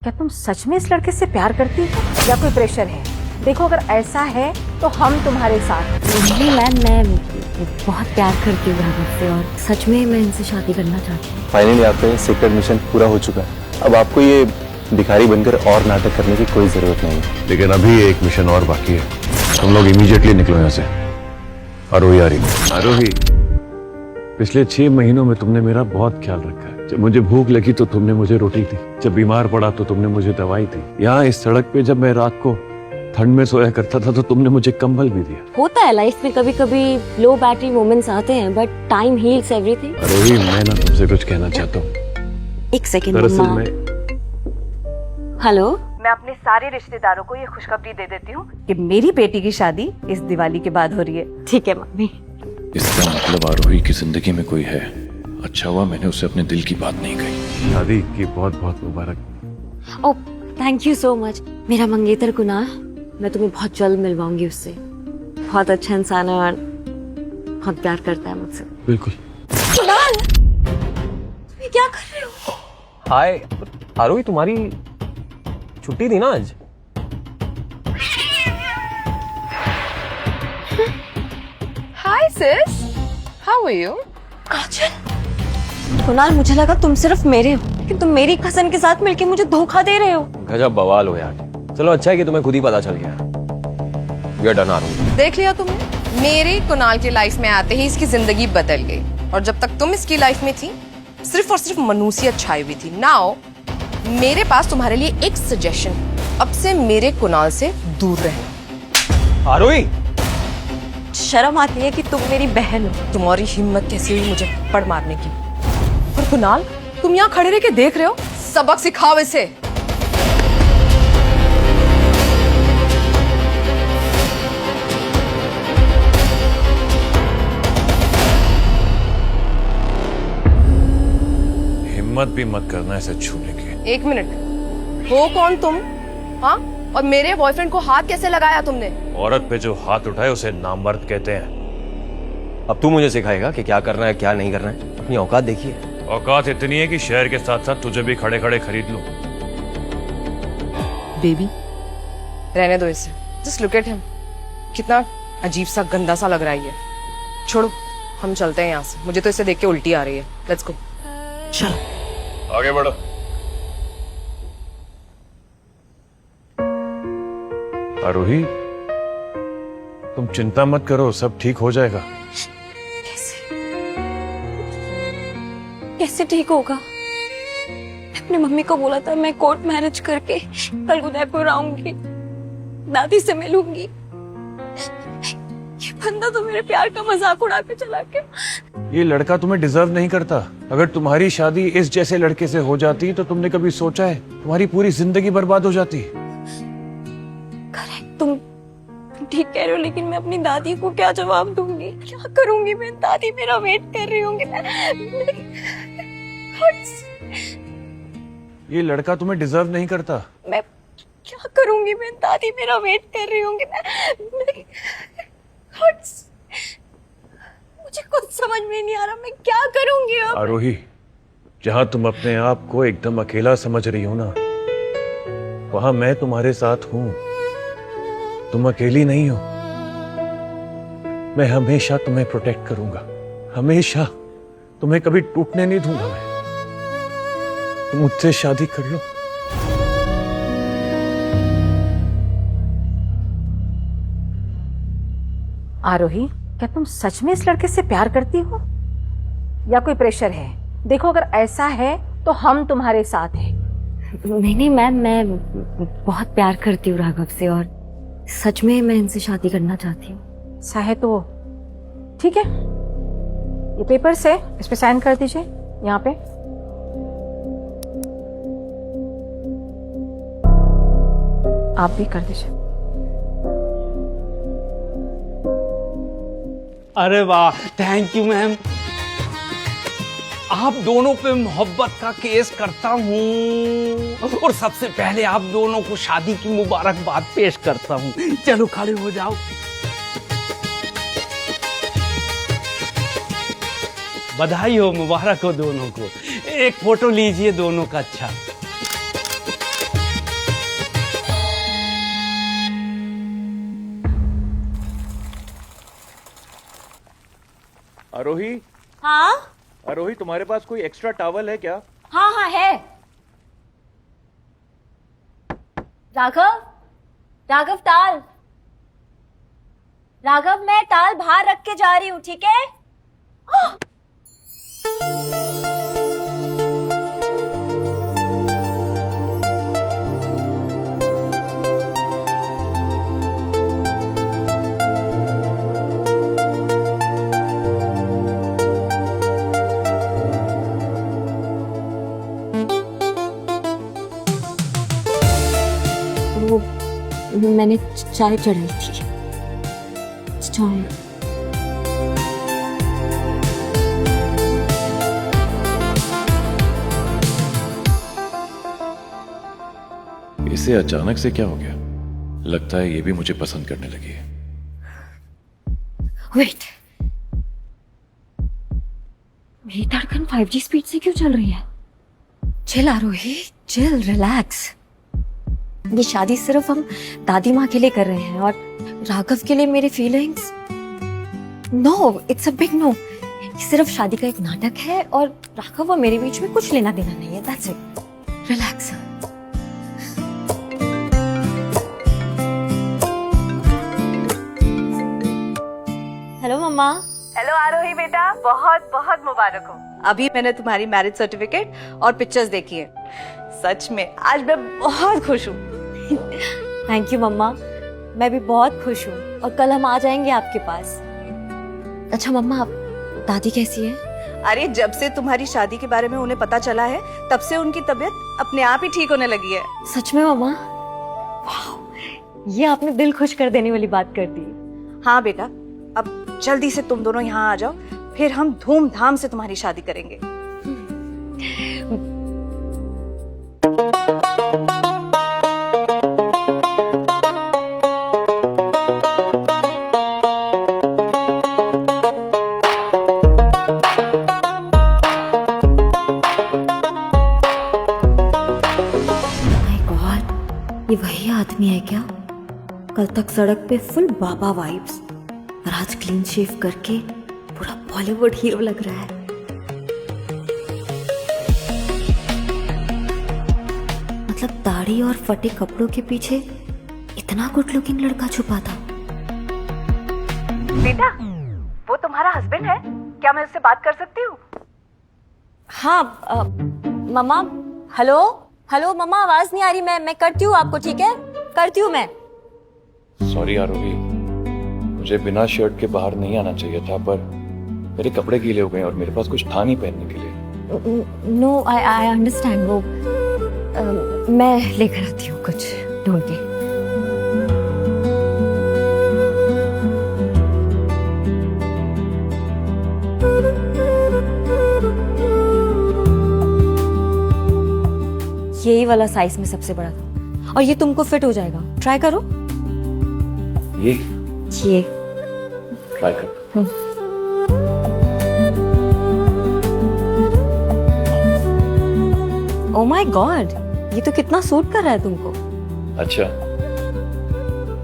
क्या तुम सच में इस लड़के से प्यार करती हो या कोई प्रेशर है? देखो अगर ऐसा है तो हम तुम्हारे साथ। नहीं मैम, मैं बहुत प्यार करती हूँ राघव से और सच में मैं इनसे शादी करना चाहती हूँ। फाइनली आपका सीक्रेट मिशन पूरा हो चुका है। अब आपको ये भिखारी बनकर और नाटक करने की कोई जरूरत नहीं है। लेकिन अभी एक मिशन और बाकी है। तुम लोग इमीडिएटली निकलो यहाँ से। आरोही आ रही है। आरोही, पिछले 6 महीनों में तुमने मेरा बहुत ख्याल रखा है। जब मुझे भूख लगी तो तुमने मुझे रोटी दी, जब बीमार पड़ा तो तुमने मुझे दवाई दी। यहाँ इस सड़क पे जब मैं रात को ठंड में सोया करता था तो तुमने मुझे कंबल भी दिया। होता है लाइफ में कभी कभी लो बैटरी मोमेंट्स आते हैं, बट टाइम हील्स एवरीथिंग। आरोही, मैं ना तुमसे कुछ कहना चाहता हूँ। एक सेकंड दरअसल मम्मा। मैं हेलो, मैं अपने सारे रिश्तेदारों को ये खुशखबरी दे देती हूँ कि मेरी बेटी की शादी इस दिवाली के बाद हो रही है। ठीक है मम्मी। इसका मतलब आरोही की जिंदगी में कोई है। अच्छा हुआ मैंने उसे अपने दिल की बात नहीं कही। शादी की बहुत बहुत मुबारक। Oh thank you so much. मेरा मंगेतर कुणाल, मैं तुम्हें बहुत जल्द मिलवाऊंगी उससे। बहुत अच्छा इंसान है और बहुत प्यार करता है मुझसे। बिल्कुल। कुणाल, तुम ये क्या कर रहे हो? हाय आरोही, तुम्हारी छुट्टी थी ना आज? Hi sis, how are you? काजल, कुणाल मुझे लगा तुम सिर्फ मेरे हो, लेकिन तुम मेरी कजन के साथ मिलके मुझे धोखा दे रहे हो। गजब बवाल हो यार। चलो अच्छा है कि तुम्हें खुद ही पता चल गया। We are done, आरोही। देख लिया तुमने, मेरे कुणाल की लाइफ में आते ही इसकी जिंदगी बदल गई। और जब तक तुम इसकी लाइफ में थी सिर्फ और सिर्फ मनुष्यत छाई हुई थी। नाउ मेरे पास तुम्हारे लिए एक सजेशन, अब से मेरे कुणाल से दूर रहना। आरोही, शर्म आती है कि तुम मेरी बहन हो। तुम्हारी हिम्मत कैसी हुई मुझे पड़ मारने की? और कुणाल, तुम यहाँ खड़े रह के देख रहे हो? सबक सिखाओ इसे। हिम्मत भी मत करना ऐसे छूने की। 1 मिनट, हो कौन तुम? हाँ, और मेरे बॉयफ्रेंड को हाथ कैसे लगाया तुमने? औरत पे जो हाथ उठाए उसे नामर्द कहते हैं। अब तू मुझे सिखाएगा कि क्या करना है क्या नहीं करना है? अपनी औकात देखिए। औकात इतनी है कि शहर के साथ साथ तुझे भी खड़े खड़े खरीद लूं। बेबी, रहने दो इसे। जस्ट लुक एट हिम, कितना अजीब सा गंदा सा लग रहा है ये। छोड़ो, हम चलते हैं यहाँ से। मुझे तो इसे देख के उल्टी आ रही है। Let's go. चलो आगे बढ़ो। आरोही, तुम चिंता मत करो, सब ठीक हो जाएगा। कैसे ठीक होगा? मैं अपनी मम्मी को बोला था मैं कोर्ट मैरिज करके कल उदयपुर आऊंगी, दादी से मिलूंगी। ये बंदा तो मेरे प्यार का मजाक उड़ा के चला गया। ये लड़का तुम्हें डिजर्व नहीं करता। अगर तुम्हारी शादी इस जैसे लड़के से हो जाती तो तुमने कभी सोचा है तुम्हारी पूरी जिंदगी बर्बाद हो जाती। करेक्ट, तुम ठीक कह रहे हो, लेकिन मैं अपनी दादी को क्या जवाब दूंगी? क्या करूंगी मैं? दादी मेरा वेट कर रही होंगी। ये लड़का तुम्हें डिजर्व नहीं करता। मैं क्या करूंगी मैं? दादी मेरा वेट कर रही होंगी। मुझे कुछ समझ में नहीं आ रहा, मैं क्या करूंगी अब? आरोही, जहां तुम अपने आप को एकदम अकेला समझ रही हो ना, वहां मैं तुम्हारे साथ हूं। तुम अकेली नहीं हो। मैं हमेशा तुम्हें प्रोटेक्ट करूंगा, हमेशा। तुम्हें कभी टूटने नहीं दूंगा मैं। तुम मुझसे शादी कर लो। आरोही, क्या तुम सच में इस लड़के से प्यार करती हो या कोई प्रेशर है? देखो अगर ऐसा है तो हम तुम्हारे साथ हैं। नहीं मैम, मैं बहुत प्यार करती हूँ राघव से और सच में मैं इनसे शादी करना चाहती हूँ। ऐसा है तो ठीक है, ये पेपर्स है, इस पे साइन कर दीजिए यहाँ पे। आप भी कर दीजिए। अरे वाह, थैंक यू मैम। आप दोनों पे मोहब्बत का केस करता हूँ और सबसे पहले आप दोनों को शादी की मुबारकबाद पेश करता हूँ। चलो खड़े हो जाओ। बधाई हो, मुबारक हो दोनों को। एक फोटो लीजिए दोनों का। अच्छा, आरोही, हाँ आरोही तुम्हारे पास कोई एक्स्ट्रा टॉवल है क्या? हाँ हाँ है। राघव, राघव ताल, राघव मैं ताल बाहर रख के जा रही हूँ, ठीक है? वो मैंने चाय चढ़ाई थी। चाय इसे अचानक से क्या हो गया? लगता है ये भी मुझे पसंद करने लगी है। वेट, मेरी धड़कन 5G स्पीड से क्यों चल रही है? चिल आरोही, चिल, रिलैक्स। ये शादी सिर्फ हम दादी माँ के लिए कर रहे हैं और राघव के लिए मेरी feelings, no, it's a big no. ये सिर्फ शादी का एक नाटक है और राघव और मेरे बीच में कुछ लेना देना नहीं है, दैट्स इट। रिलैक्स। हेलो मम्मा। हेलो आरोही बेटा, बहुत बहुत मुबारक हो। अभी मैंने तुम्हारी मैरिज सर्टिफिकेट और पिक्चर्स देखी है। सच में आज मैं बहुत खुश हूँ। थैंक यू मम्मा, मैं भी बहुत खुश हूँ और कल हम आ जाएंगे आपके पास। अच्छा मम्मा, दादी कैसी है? अरे जब से तुम्हारी शादी के बारे में उन्हें पता चला है तब से उनकी तबीयत अपने आप ही ठीक होने लगी है। सच में मम्मा? वाह, ये आपने दिल खुश कर देने वाली बात कर दी। हाँ बेटा, अब जल्दी से तुम दोनों यहाँ आ जाओ, फिर हम धूमधाम से तुम्हारी शादी करेंगे। ये वही आदमी है क्या? कल तक सड़क पे फुल बाबा वाइब्स और आज क्लीन शेव करके पूरा बॉलीवुड हीरो लग रहा है। मतलब दाढ़ी और फटे कपड़ों के पीछे इतना गुड लुकिंग लड़का छुपा था। बेटा, वो तुम्हारा हस्बैंड है क्या? मैं उससे बात कर सकती हूँ? हाँ मम्मा, हेलो हेलो मम्मा, आवाज नहीं आ रही। मैं करती हूँ आपको, ठीक है? करती हूँ मैं। सॉरी आरोही, मुझे बिना शर्ट के बाहर नहीं आना चाहिए था, पर मेरे कपड़े गीले हो गए और मेरे पास कुछ था नहीं पहनने के लिए। No, I understand. वो मैं लेकर आती हूँ कुछ ढूंढ के। यही वाला साइज में सबसे बड़ा था और ये तुमको फिट हो जाएगा। ट्राई करो। ये ट्राई कर। ओ माय गॉड, ये तो कितना सूट कर रहा है तुमको। अच्छा,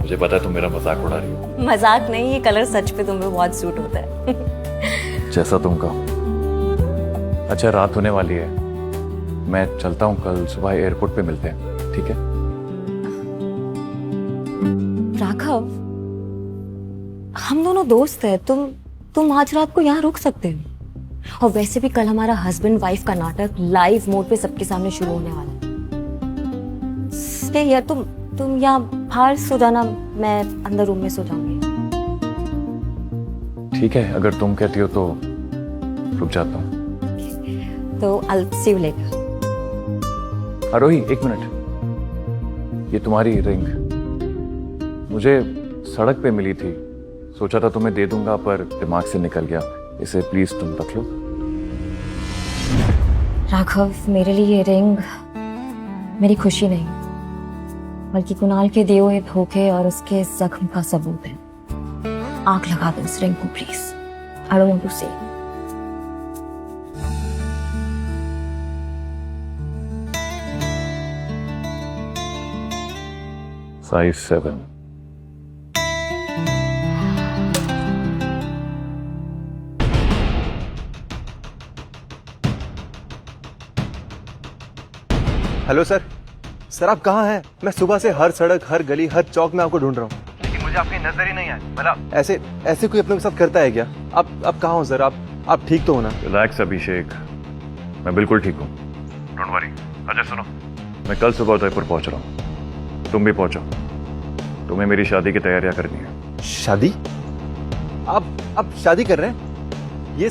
मुझे पता है तुम मेरा मजाक उड़ा रही हो। मजाक नहीं, ये कलर सच पे तुम्हें बहुत सूट होता है। जैसा तुम कहो। अच्छा, रात होने वाली है, मैं चलता हूँ। कल सुबह एयरपोर्ट पे मिलते हैं, ठीक है? राघव, हम दोनों दोस्त हैं। तुम आज रात को यहाँ रुक सकते हो। और वैसे भी कल हमारा हस्बैंड वाइफ का नाटक लाइव मोड पे सबके सामने शुरू होने वाला है। स्टे हियर, तुम यहाँ बाहर सो जाना, मैं अंदर रूम में सो जाऊंगी। ठीक है, अगर तुम कहती हो तो रुक जाता हूँ। तो I will see you later. Aarohi, एक मिनट। ये तुम्हारी रिंग मुझे सड़क पे मिली थी। सोचा था तुम्हें दे दूंगा, पर दिमाग से निकल गया। इसे प्लीज तुम रख लो। राघव, मेरे लिए ये रिंग मेरी खुशी नहीं, बल्कि कुणाल के दिए हुए धोखे और उसके जख्म का सबूत है। आग लगा दो इस रिंग को please. I don't want to see. Size 7. Hello sir, sir आप कहाँ हैं? मैं सुबह से हर सड़क, हर गली, हर चौक में आपको ढूंढ रहा हूँ, लेकिन मुझे आपकी नजर ही नहीं आई। मतलब ऐसे कोई अपने के साथ करता है क्या? आप कहाँ हो सर? आप ठीक तो हो ना? रिलैक्स अभिषेक, मैं बिल्कुल ठीक हूँ, डोंट वरी। अजय सुनो, मैं कल सुबह उदयपुर पहुंच रहा हूँ, तुम भी पहुंचो। तुम्हें मेरी शादी की तैयारियां करनी है। शादी? आप शादी कर रहे हैं? ये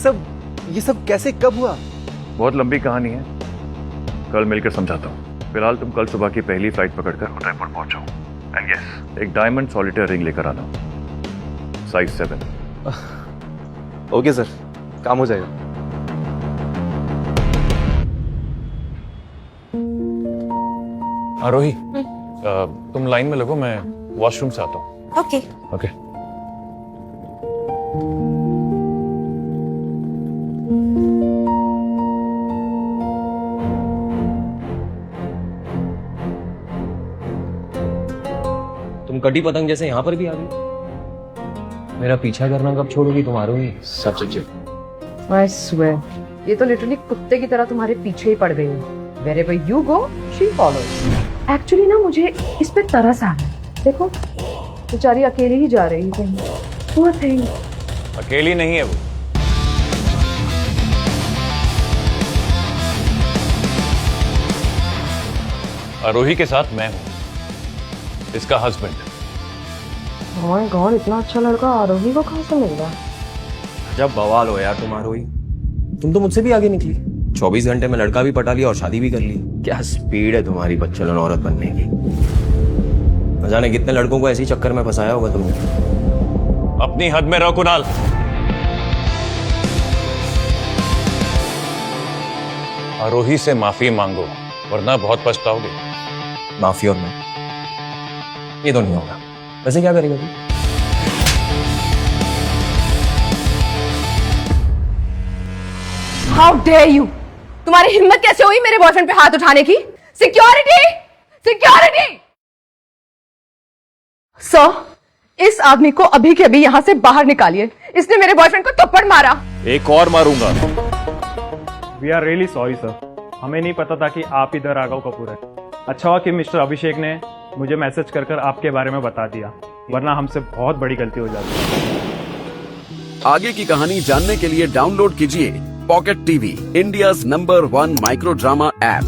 सब कैसे, कब हुआ? बहुत लंबी कहानी है, कल मिलकर समझाता हूँ। फिलहाल तुम कल सुबह की पहली फ्लाइट पकड़कर उदयपुर पहुंचो। एंड यस, एक डायमंड सॉलिटेयर रिंग लेकर आना, साइज 7। ओके सर, काम हो जाएगा। आरोही, तुम लाइन में लगो, मैं वॉशरूम से आता हूँ। ओके। ओके। तुम कटी पतंग जैसे यहाँ पर भी आ गई। मेरा पीछा करना कब छोड़ोगी तुम आरोही? सब चीजें I swear, ये तो लिटरली कुत्ते की तरह तुम्हारे पीछे ही पड़ गई है। Wherever you go, she follows. Actually ना मुझे इस पे तरस आ रहा है। देखो, बेचारी अकेली ही जा रही है कहीं। Poor thing. अकेली नहीं है वो, आरोही के साथ मैं हूं, इसका हस्बैंड। Oh my God, इतना अच्छा लड़का आरोही को कहाँ से मिल गया? जब बवाल हो यार तुम आरोही, तुम तो मुझसे भी आगे निकली। 24 घंटे में लड़का भी पटा लिया और शादी भी कर ली। क्या स्पीड है तुम्हारी बच्चलन औरत बनने की। न जाने कितने लड़कों को ऐसे ही चक्कर में फंसाया होगा तुमने। अपनी हद में रहो कुणाल। आरोही से माफी मांगो, वरना बहुत पछताओगे। माफी और मैं, ये तो नहीं होगा। वैसे क्या करेगा तू? How dare you? तुम्हारी हिम्मत कैसे हुई मेरे बॉयफ्रेंड पे हाथ उठाने की? सिक्योरिटी! सिक्योरिटी! सर, इस आदमी को अभी के अभी यहाँ से बाहर निकालिए। इसने मेरे बॉयफ्रेंड को थप्पड़ मारा। एक और मारूंगा। We are really sorry sir, हमें नहीं पता था कि आप इधर राघव कपूर है। अच्छा हुआ कि मिस्टर अभिषेक ने मुझे मैसेज कर आपके बारे में बता दिया, वरना हमसे बहुत बड़ी गलती हो जाती। आगे की कहानी जानने के लिए डाउनलोड कीजिए pocket TV, India's number 1 micro drama app.